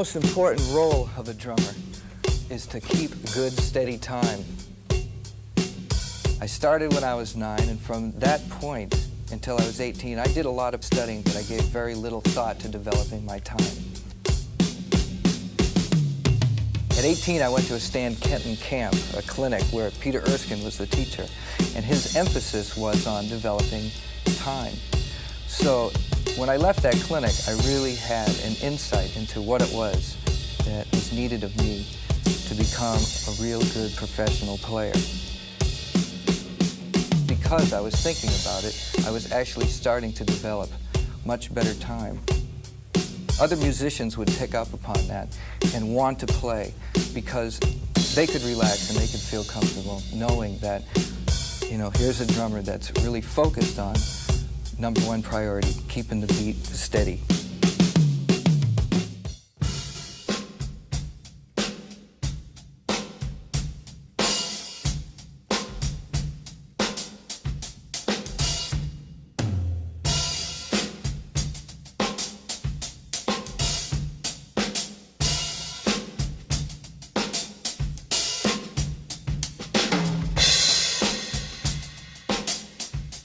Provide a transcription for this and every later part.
most important role of a drummer is to keep good, steady time. I started when I was 9, and from that point until I was 18, I did a lot of studying, but I gave very little thought to developing my time. At 18, I went to a Stan Kenton camp, a clinic where Peter Erskine was the teacher, and his emphasis was on developing time. So when I left that clinic, I really had an insight into what it was that was needed of me to become a real good professional player. Because I was thinking about it, I was actually starting to develop much better time. Other musicians would pick up upon that and want to play because they could relax and they could feel comfortable knowing that, you know, here's a drummer that's really focused on number one priority, keeping the beat steady.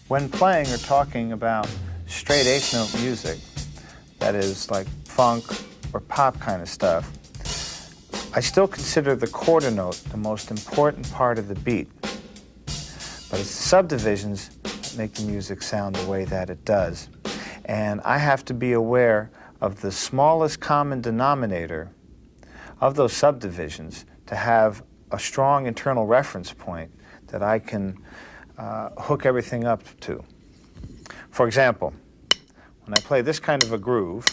When playing or talking about straight eighth note music, that is like funk or pop kind of stuff, I still consider the quarter note the most important part of the beat. But it's the subdivisions that make the music sound the way that it does. And I have to be aware of the smallest common denominator of those subdivisions to have a strong internal reference point that I can hook everything up to. For example, when I play this kind of a groove,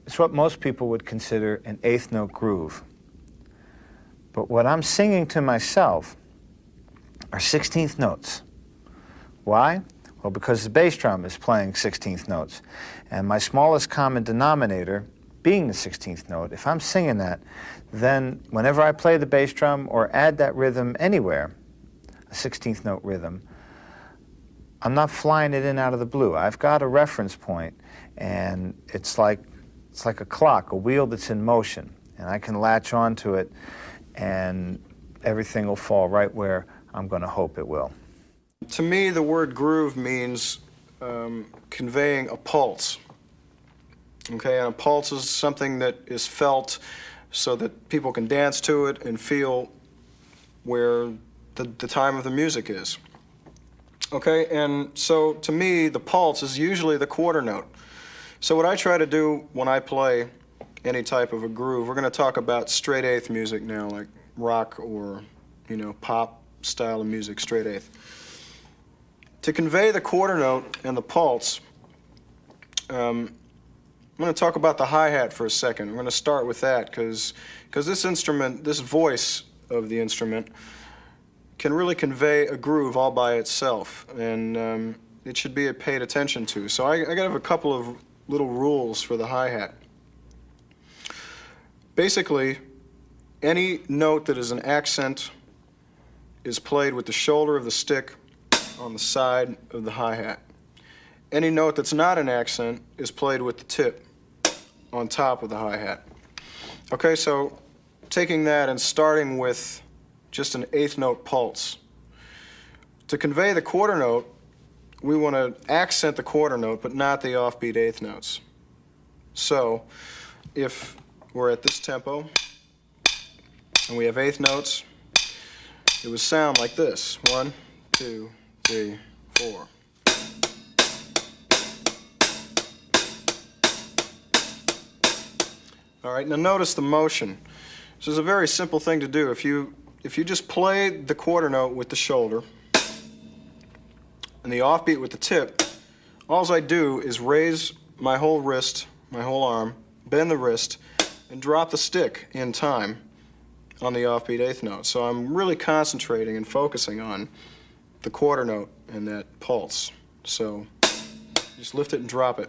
it's what most people would consider an eighth note groove. But what I'm singing to myself are 16th notes. Why? Well, because the bass drum is playing 16th notes, and my smallest common denominator being the 16th note, if I'm singing that, then whenever I play the bass drum or add that rhythm anywhere, a 16th note rhythm, I'm not flying it in out of the blue. I've got a reference point, and it's like a clock, a wheel that's in motion, and I can latch onto it, and everything will fall right where I'm going to hope it will. To me, the word groove means conveying a pulse. Okay, and a pulse is something that is felt so that people can dance to it and feel where the time of the music is. Okay, and so to me, the pulse is usually the quarter note. So what I try to do when I play any type of a groove, we're going to talk about straight eighth music now, like rock or, you know, pop style of music, straight eighth. To convey the quarter note and the pulse, I'm going to talk about the hi-hat for a second. We're going to start with that because this instrument, this voice of the instrument, can really convey a groove all by itself, and it should be paid attention to. So I got to have a couple of little rules for the hi-hat. Basically, any note that is an accent is played with the shoulder of the stick on the side of the hi-hat. Any note that's not an accent is played with the tip on top of the hi-hat. Okay, so taking that and starting with just an eighth note pulse. To convey the quarter note, we want to accent the quarter note but not the offbeat eighth notes. So if we're at this tempo and we have eighth notes, it would sound like this. 1, 2, 3, 4. All right, now notice the motion. This is a very simple thing to do. If you just play the quarter note with the shoulder and the offbeat with the tip, all I do is raise my whole wrist, my whole arm, bend the wrist, and drop the stick in time on the offbeat eighth note. So I'm really concentrating and focusing on the quarter note and that pulse. So just lift it and drop it.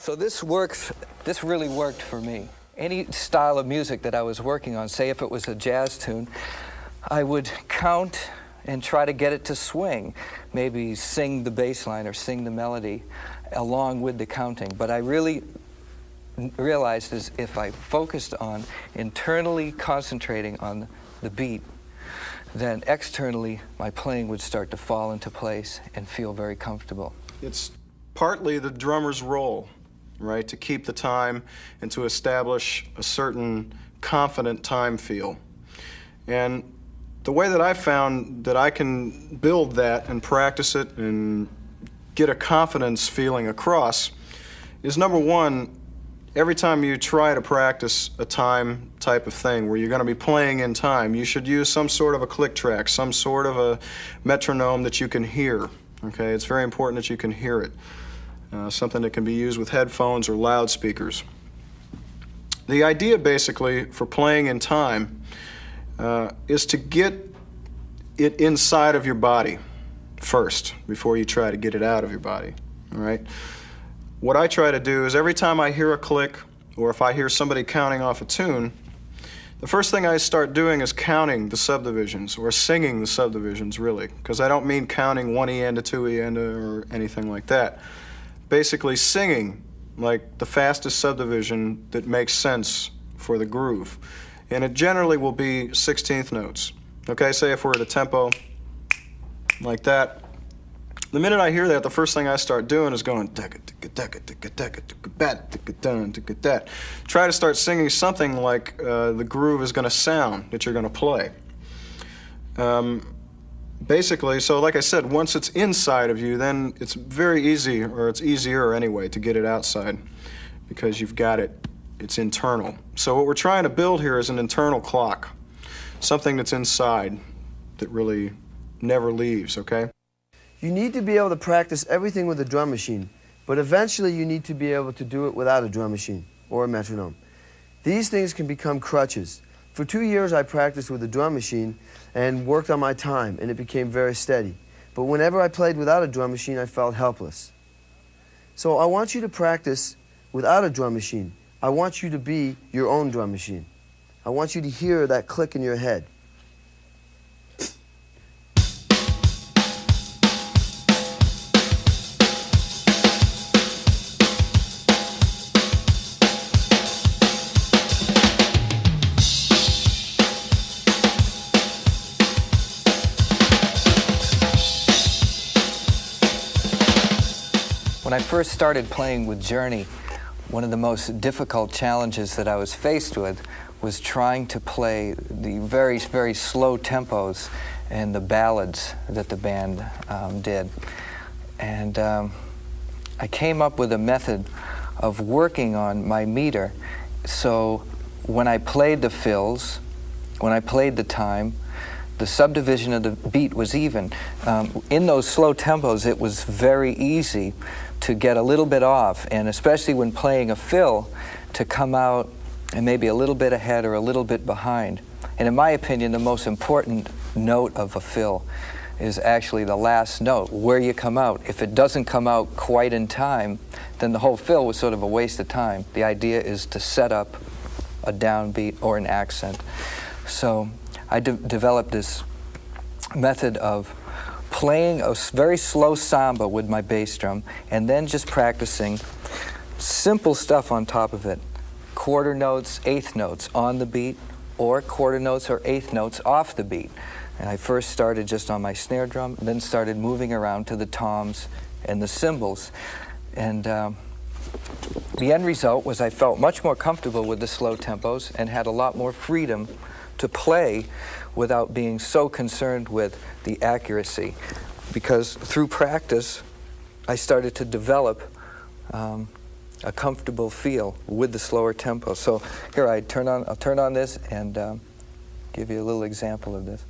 So this really worked for me. Any style of music that I was working on, say if it was a jazz tune, I would count and try to get it to swing. Maybe sing the bass line or sing the melody along with the counting. But I really realized is if I focused on internally concentrating on the beat, then externally my playing would start to fall into place and feel very comfortable. It's partly the drummer's role, right, to keep the time and to establish a certain confident time feel. And the way that I found that I can build that and practice it and get a confidence feeling across is, number one, every time you try to practice a time type of thing where you're going to be playing in time, you should use some sort of a click track, some sort of a metronome that you can hear. Okay, it's very important that you can hear it. Something that can be used with headphones or loudspeakers. The idea basically for playing in time is to get it inside of your body first before you try to get it out of your body. All right? What I try to do is every time I hear a click or if I hear somebody counting off a tune, the first thing I start doing is counting the subdivisions, or singing the subdivisions, really, because I don't mean counting 1 eanda, 2 eanda, or anything like that. Basically singing like the fastest subdivision that makes sense for the groove. And it generally will be 16th notes. Okay, say if we're at a tempo like that, the minute I hear that, the first thing I start doing is going try to start singing something like the groove is going to sound that you're going to play. Basically, so like I said, once it's inside of you, then it's very easy, or it's easier anyway, to get it outside because you've got it, it's internal. So what we're trying to build here is an internal clock, something that's inside that really never leaves, okay? You need to be able to practice everything with a drum machine, but eventually you need to be able to do it without a drum machine or a metronome. These things can become crutches. For 2 years I practiced with a drum machine and worked on my time, and it became very steady. But whenever I played without a drum machine, I felt helpless. So I want you to practice without a drum machine. I want you to be your own drum machine. I want you to hear that click in your head. When I first started playing with Journey, one of the most difficult challenges that I was faced with was trying to play the very, very slow tempos and the ballads that the band did. And I came up with a method of working on my meter, so when I played the fills, when I played the time, the subdivision of the beat was even. In those slow tempos, it was very easy to get a little bit off, and especially when playing a fill, to come out and maybe a little bit ahead or a little bit behind. And in my opinion, the most important note of a fill is actually the last note, where you come out. If it doesn't come out quite in time, then the whole fill was sort of a waste of time. The idea is to set up a downbeat or an accent. So I developed this method of playing a very slow samba with my bass drum and then just practicing simple stuff on top of it. Quarter notes, eighth notes on the beat, or quarter notes or eighth notes off the beat. And I first started just on my snare drum, then started moving around to the toms and the cymbals. And the end result was I felt much more comfortable with the slow tempos and had a lot more freedom to play without being so concerned with the accuracy. Because through practice, I started to develop a comfortable feel with the slower tempo. So here I'll turn on this and give you a little example of this.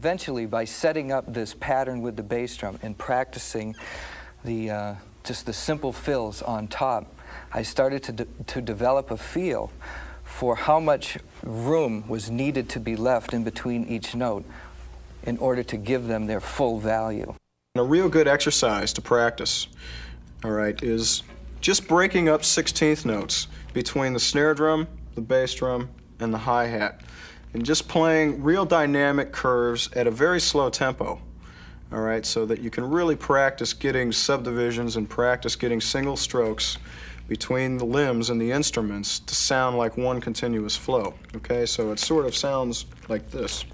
eventually, by setting up this pattern with the bass drum and practicing the just the simple fills on top, I started to develop a feel for how much room was needed to be left in between each note in order to give them their full value. A real good exercise to practice, all right, is just breaking up 16th notes between the snare drum, the bass drum, and the hi-hat, and just playing real dynamic curves at a very slow tempo, all right, so that you can really practice getting subdivisions and practice getting single strokes between the limbs and the instruments to sound like one continuous flow, okay? So it sort of sounds like this.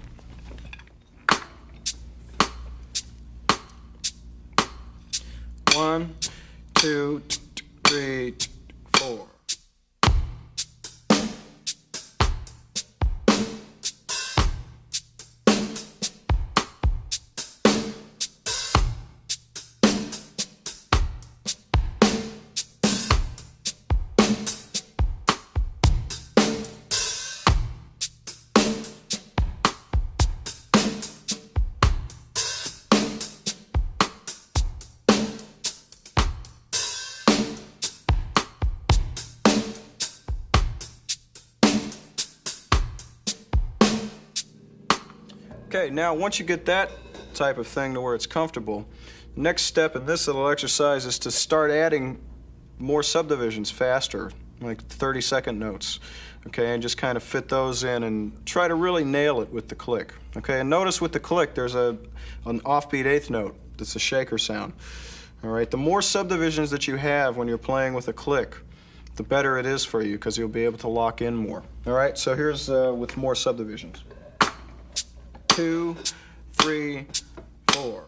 One, two, three, four. Okay, now once you get that type of thing to where it's comfortable, next step in this little exercise is to start adding more subdivisions faster, like 30-second notes, okay, and just kind of fit those in and try to really nail it with the click, okay? And notice with the click there's an offbeat eighth note that's a shaker sound, all right? The more subdivisions that you have when you're playing with a click, the better it is for you because you'll be able to lock in more, all right? So here's with more subdivisions. 2, 3, 4.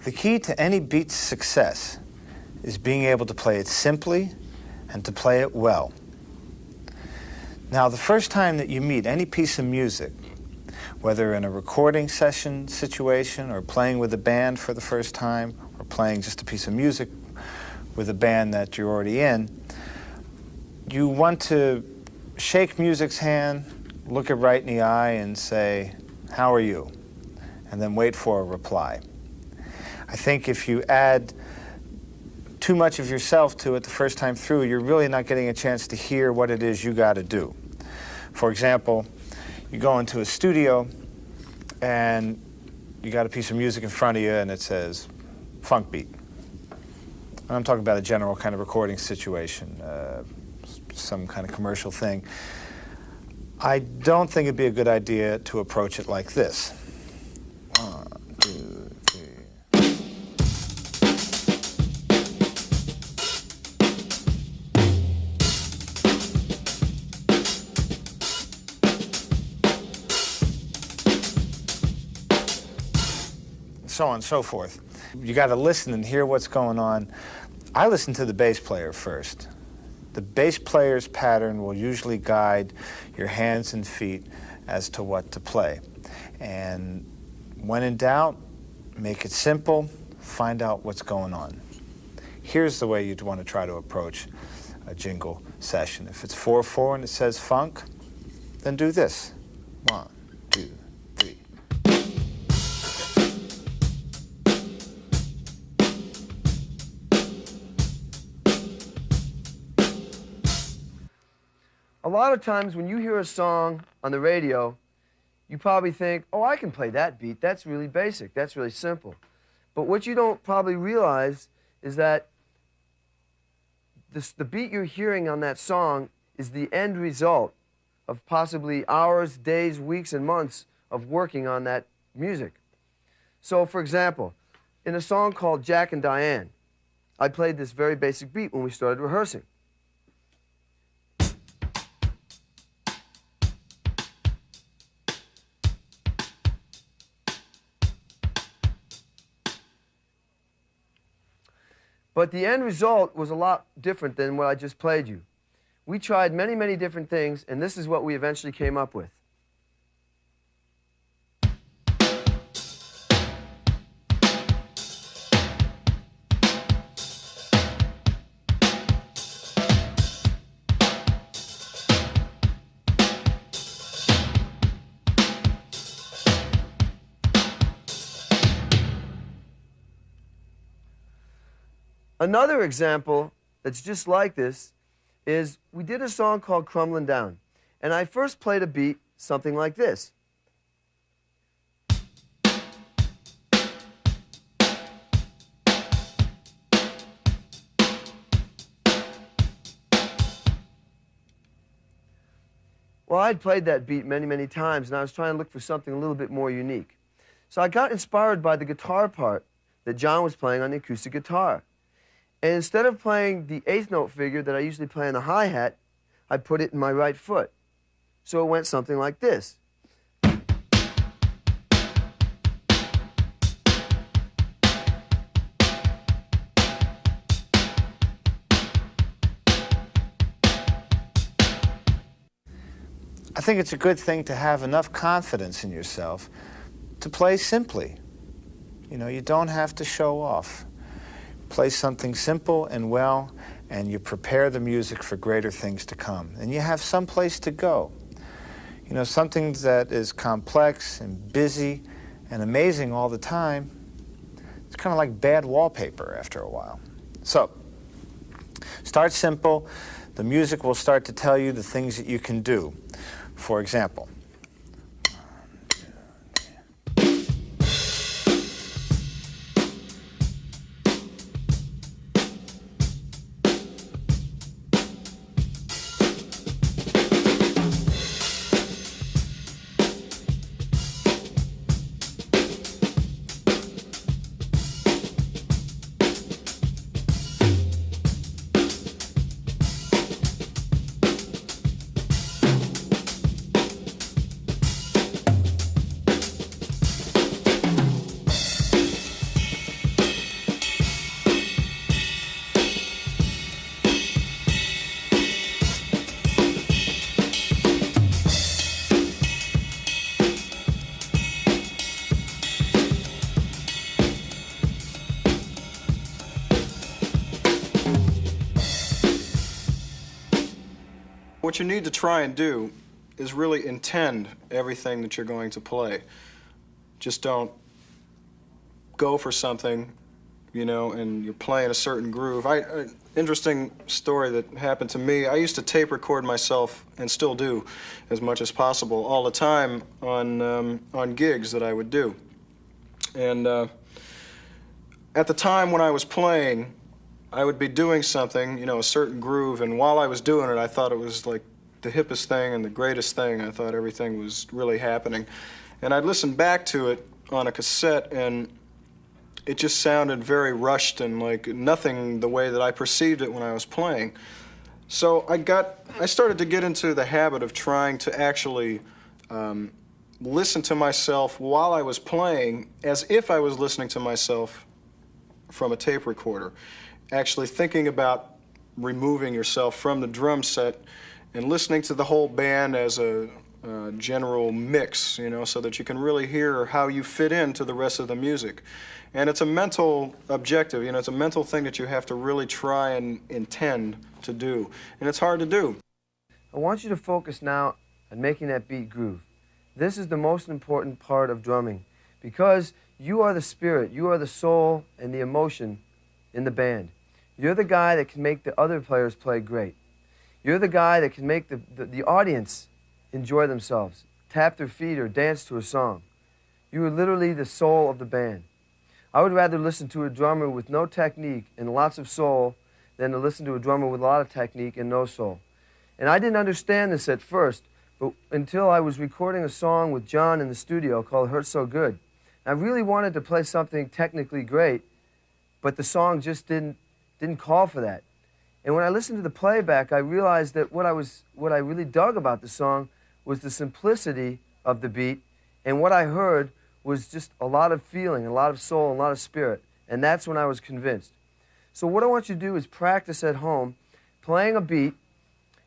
The key to any beat's success is being able to play it simply and to play it well. Now, the first time that you meet any piece of music, whether in a recording session situation or playing with a band for the first time or playing just a piece of music with a band that you're already in, you want to shake music's hand, look it right in the eye and say, "How are you?" and then wait for a reply. I think if you add too much of yourself to it the first time through, you're really not getting a chance to hear what it is you got to do. For example, you go into a studio and you got a piece of music in front of you and it says funk beat. And I'm talking about a general kind of recording situation, some kind of commercial thing. I don't think it'd be a good idea to approach it like this. 1, 2, 3. So on and so forth. You got to listen and hear what's going on. I listen to the bass player first. The bass player's pattern will usually guide your hands and feet as to what to play. And when in doubt, make it simple, find out what's going on. Here's the way you'd want to try to approach a jingle session. If it's 4/4 and it says funk, then do this. 1, 2, 3. A lot of times when you hear a song on the radio, you probably think, oh, I can play that beat. That's really basic. That's really simple. But what you don't probably realize is that the beat you're hearing on that song is the end result of possibly hours, days, weeks, and months of working on that music. So, for example, in a song called Jack and Diane, I played this very basic beat when we started rehearsing. But the end result was a lot different than what I just played you. We tried many, many different things, and this is what we eventually came up with. Another example that's just like this is we did a song called Crumbling Down. And I first played a beat something like this. Well, I'd played that beat many, many times, and I was trying to look for something a little bit more unique. So I got inspired by the guitar part that John was playing on the acoustic guitar. And instead of playing the eighth note figure that I usually play on the hi-hat, I put it in my right foot. So it went something like this. I think it's a good thing to have enough confidence in yourself to play simply. You know, you don't have to show off. Play something simple and well, and you prepare the music for greater things to come. And you have some place to go. You know, something that is complex and busy and amazing all the time, it's kind of like bad wallpaper after a while. So, start simple. The music will start to tell you the things that you can do. For example, what you need to try and do is really intend everything that you're going to play. Just don't go for something, you know, and you're playing a certain groove. Interesting story that happened to me. I used to tape record myself, and still do, as much as possible, all the time on gigs that I would do. And at the time when I was playing, I would be doing something, you know, a certain groove, and while I was doing it, I thought it was like the hippest thing and the greatest thing. I thought everything was really happening. And I'd listen back to it on a cassette, and it just sounded very rushed and like nothing the way that I perceived it when I was playing. So I started to get into the habit of trying to actually listen to myself while I was playing as if I was listening to myself from a tape recorder. Actually thinking about removing yourself from the drum set and listening to the whole band as a general mix, you know, so that you can really hear how you fit into the rest of the music. And it's a mental objective, you know, it's a mental thing that you have to really try and intend to do. And it's hard to do. I want you to focus now on making that beat groove. This is the most important part of drumming because you are the spirit, you are the soul and the emotion in the band. You're the guy that can make the other players play great. You're the guy that can make the audience enjoy themselves, tap their feet or dance to a song. You are literally the soul of the band. I would rather listen to a drummer with no technique and lots of soul than to listen to a drummer with a lot of technique and no soul. And I didn't understand this at first, but until I was recording a song with John in the studio called Hurt So Good. I really wanted to play something technically great, but the song just didn't call for that. And when I listened to the playback, I realized that what I really dug about the song was the simplicity of the beat, and what I heard was just a lot of feeling, a lot of soul, and a lot of spirit. And that's when I was convinced. So what I want you to do is practice at home, playing a beat,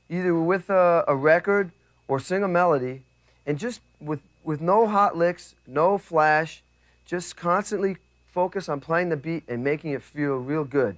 either with a record or sing a melody, and just with no hot licks, no flash, just constantly focus on playing the beat and making it feel real good.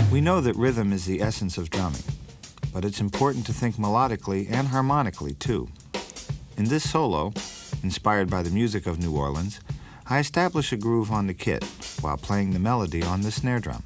We know that rhythm is the essence of drumming, but it's important to think melodically and harmonically, too. In this solo, inspired by the music of New Orleans, I establish a groove on the kit while playing the melody on the snare drum.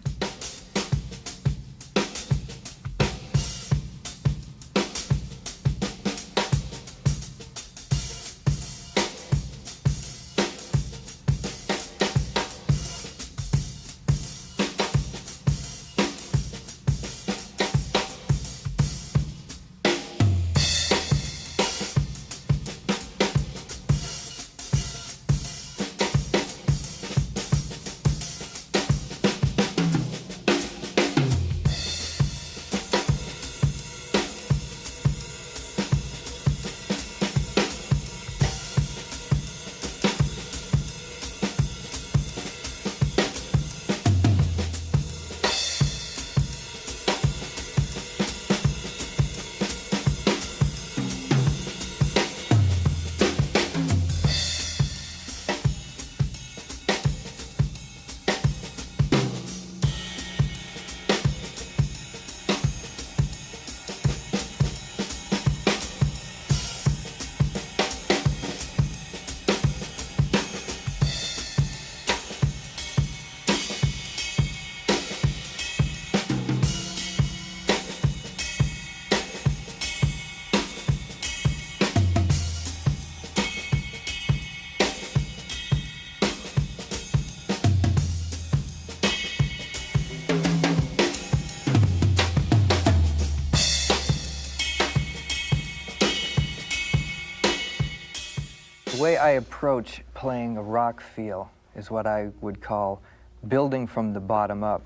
The way I approach playing a rock feel is what I would call building from the bottom up.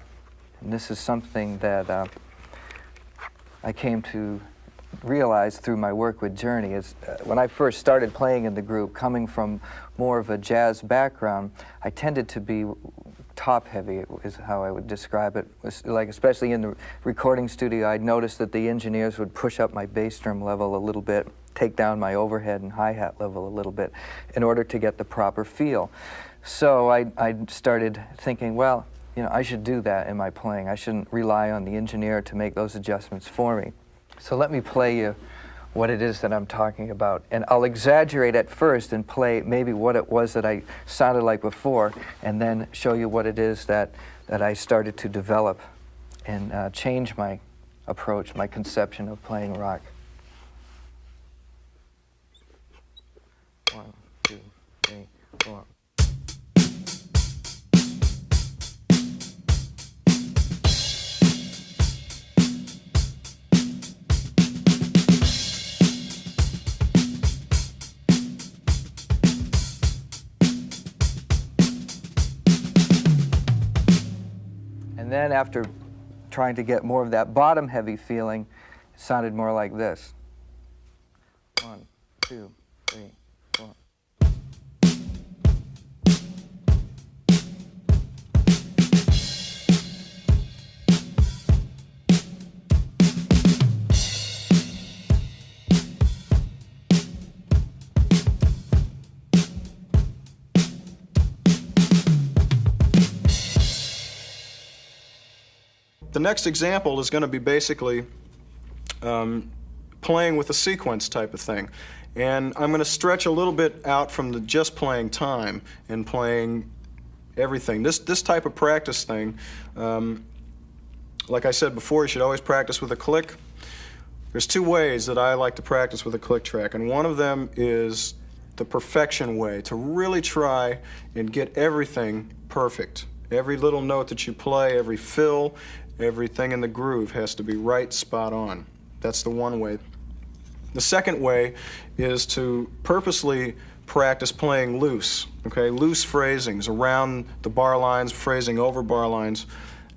And this is something that I came to realize through my work with Journey. Is when I first started playing in the group, coming from more of a jazz background, I tended to be top-heavy, is how I would describe it. Like, especially in the recording studio, I'd noticed that the engineers would push up my bass drum level a little bit, take down my overhead and hi-hat level a little bit in order to get the proper feel. So I started thinking, well, you know, I should do that in my playing. I shouldn't rely on the engineer to make those adjustments for me. So let me play you what it is that I'm talking about. And I'll exaggerate at first and play maybe what it was that I sounded like before, and then show you what it is that I started to develop and change my approach, my conception of playing rock. 1, 2, 3, 4. And then after trying to get more of that bottom heavy feeling, it sounded more like this. 1, 2, 3, 4. The next example is going to be basically playing with a sequence type of thing. And I'm going to stretch a little bit out from the just playing time and playing everything. This type of practice thing, like I said before, you should always practice with a click. There's 2 ways that I like to practice with a click track, and one of them is the perfection way, to really try and get everything perfect. Every little note that you play, every fill, everything in the groove has to be right, spot on. That's the one way. The second way is to purposely practice playing loose, okay? Loose phrasings around the bar lines, phrasing over bar lines,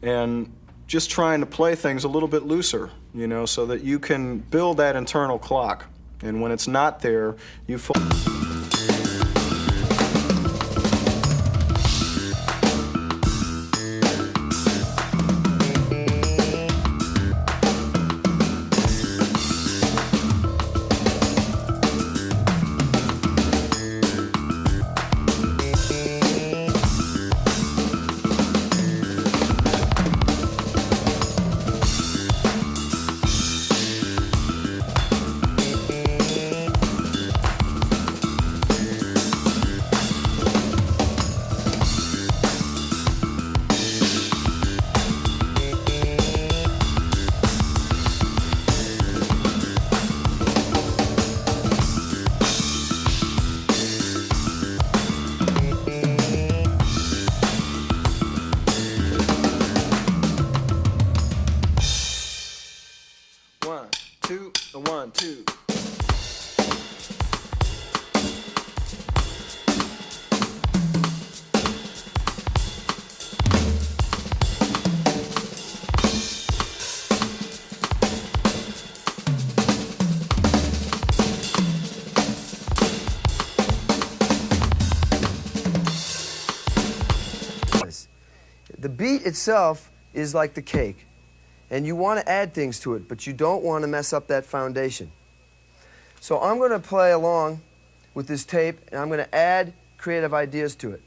and just trying to play things a little bit looser, you know, so that you can build that internal clock. And when it's not there, you One, two. The beat itself is like the cake, and you want to add things to it, but you don't want to mess up that foundation. So I'm going to play along with this tape, and I'm going to add creative ideas to it.